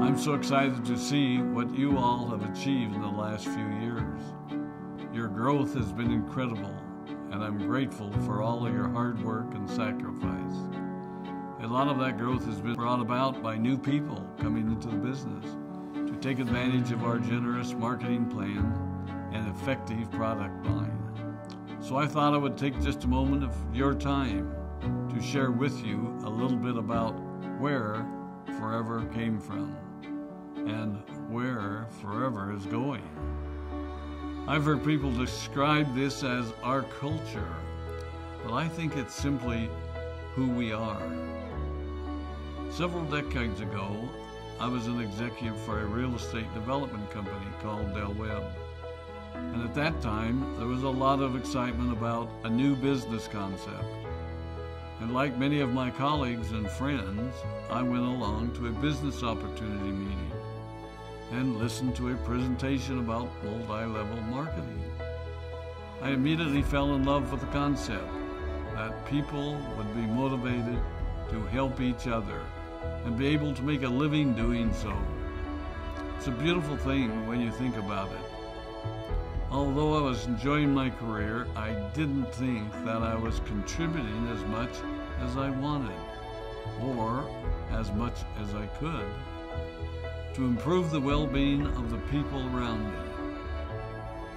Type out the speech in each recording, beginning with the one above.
I'm so excited to see what you all have achieved in the last few years. Your growth has been incredible, and I'm grateful for all of your hard work and sacrifice. A lot of that growth has been brought about by new people coming into the business to take advantage of our generous marketing plan and effective product line. So I thought I would take just a moment of your time to share with you a little bit about where Forever came from and where Forever is going. I've heard people describe this as our culture, but I think it's simply who we are. Several decades ago, I was an executive for a real estate development company called Del Webb. And at that time, there was a lot of excitement about a new business concept. And like many of my colleagues and friends, I went along to a business opportunity meeting and listened to a presentation about multi-level marketing. I immediately fell in love with the concept that people would be motivated to help each other and be able to make a living doing so. It's a beautiful thing when you think about it. Although I was enjoying my career, I didn't think that I was contributing as much as I wanted, or as much as I could, to improve the well-being of the people around me.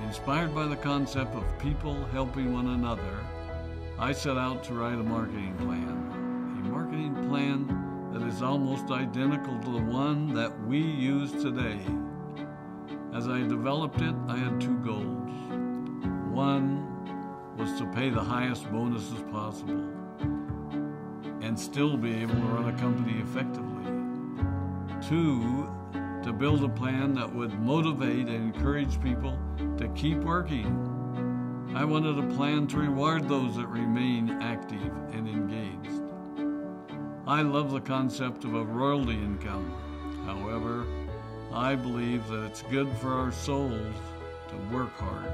Inspired by the concept of people helping one another, I set out to write a marketing plan that is almost identical to the one that we use today. As I developed it, I had two goals. One was to pay the highest bonuses possible and still be able to run a company effectively. Two, to build a plan that would motivate and encourage people to keep working. I wanted a plan to reward those that remain active and engaged. I love the concept of a royalty income. However, I believe that it's good for our souls to work hard.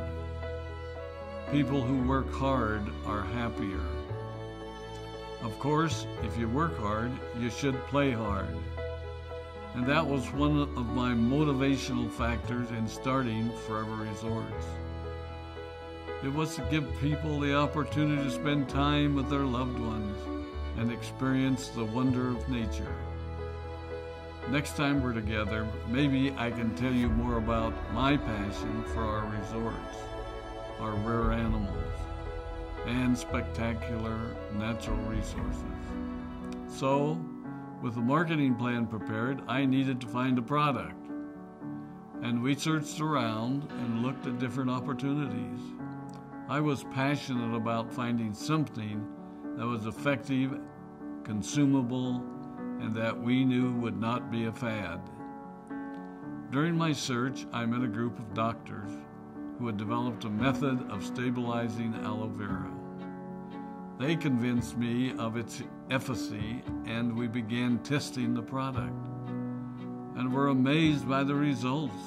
People who work hard are happier. Of course, if you work hard, you should play hard. And that was one of my motivational factors in starting Forever Resorts. It was to give people the opportunity to spend time with their loved ones and experience the wonder of nature. Next time we're together, maybe I can tell you more about my passion for our resorts, our rare animals, and spectacular natural resources. So, with the marketing plan prepared, I needed to find a product. And we searched around and looked at different opportunities. I was passionate about finding something that was effective, consumable, and that we knew would not be a fad. During my search, I met a group of doctors who had developed a method of stabilizing aloe vera. They convinced me of its efficacy, and we began testing the product, and were amazed by the results.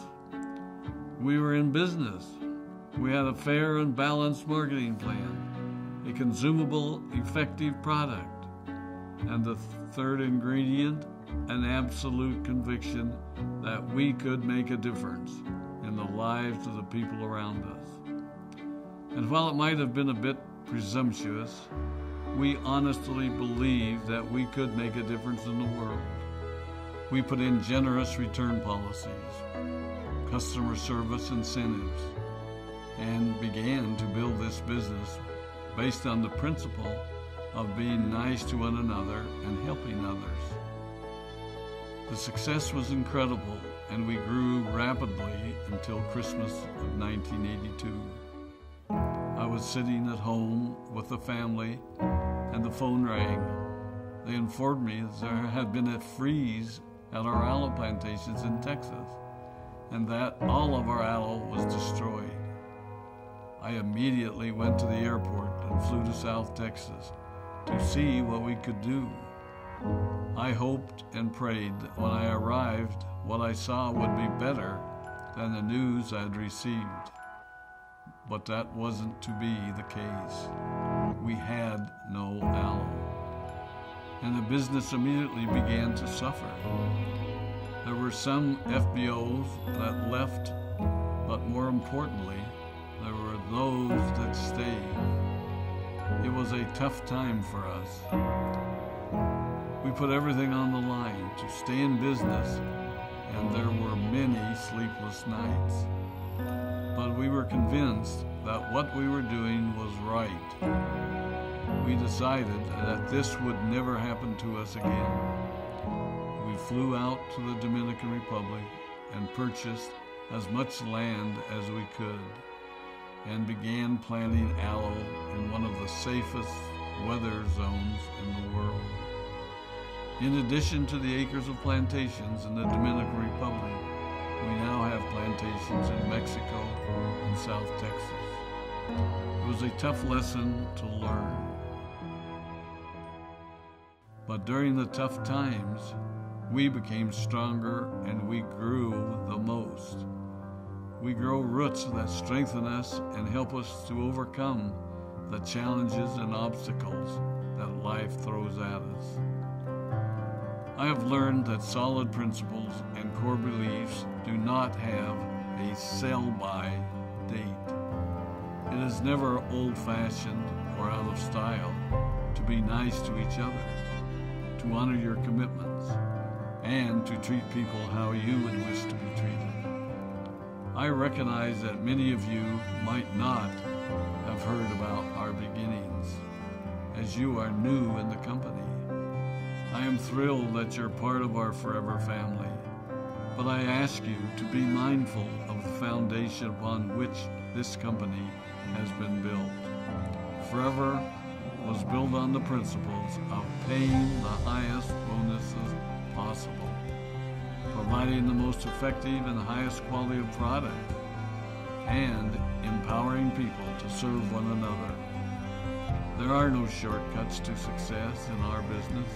We were in business. We had a fair and balanced marketing plan, a consumable, effective product, and the third ingredient, an absolute conviction that we could make a difference in the lives of the people around us. And while it might have been a bit presumptuous, we honestly believed that we could make a difference in the world. We put in generous return policies, customer service incentives, and began to build this business based on the principle of being nice to one another and helping others. The success was incredible, and we grew rapidly until Christmas of 1982. I was sitting at home with the family, and the phone rang. They informed me that there had been a freeze at our aloe plantations in Texas, and that all of our aloe was destroyed. I immediately went to the airport and flew to South Texas to see what we could do. I hoped and prayed that when I arrived, what I saw would be better than the news I'd received. But that wasn't to be the case. We had no aloe, and the business immediately began to suffer. There were some FBOs that left, but more importantly, there were those that stayed. It was a tough time for us. We put everything on the line to stay in business, and there were many sleepless nights. But we were convinced that what we were doing was right. We decided that this would never happen to us again. We flew out to the Dominican Republic and purchased as much land as we could and began planting aloe in one of the safest weather zones in the world. In addition to the acres of plantations in the Dominican Republic, we now have plantations in Mexico and South Texas. It was a tough lesson to learn. But during the tough times, we became stronger and we grew the most. We grow roots that strengthen us and help us to overcome the challenges and obstacles that life throws at us. I have learned that solid principles and core beliefs do not have a sell-by date. It is never old-fashioned or out of style to be nice to each other, to honor your commitments, and to treat people how you would wish to be treated. I recognize that many of you might not have heard about our beginnings, as you are new in the company. I am thrilled that you're part of our forever family, but I ask you to be mindful of the foundation upon which this company has been built. Forever was built on the principles of paying the highest bonuses possible, providing the most effective and highest quality of product, and empowering people to serve one another. There are no shortcuts to success in our business.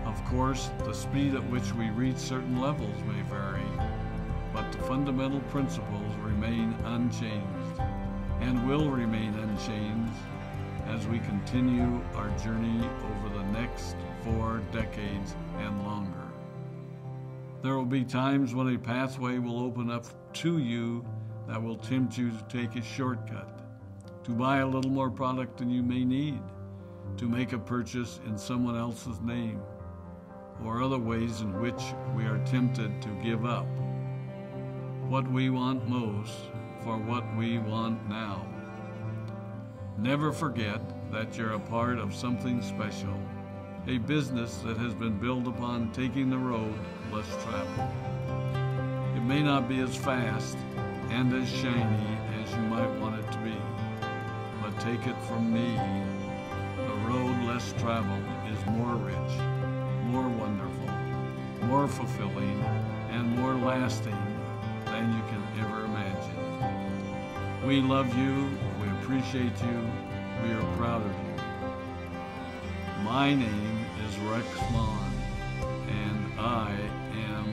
Of course, the speed at which we reach certain levels may vary, but the fundamental principles remain unchanged and will remain unchanged as we continue our journey over the next 4 decades and longer. There will be times when a pathway will open up to you that will tempt you to take a shortcut, to buy a little more product than you may need, to make a purchase in someone else's name, or other ways in which we are tempted to give up what we want most for what we want now. Never forget that you're a part of something special, a business that has been built upon taking the road less traveled. It may not be as fast and as shiny as you might want it to be, but take it from me, the road less traveled is more rich, more wonderful, more fulfilling, and more lasting than you can ever imagine. We love you, we appreciate you, we are proud of you. My name is Rex Maughan, and I am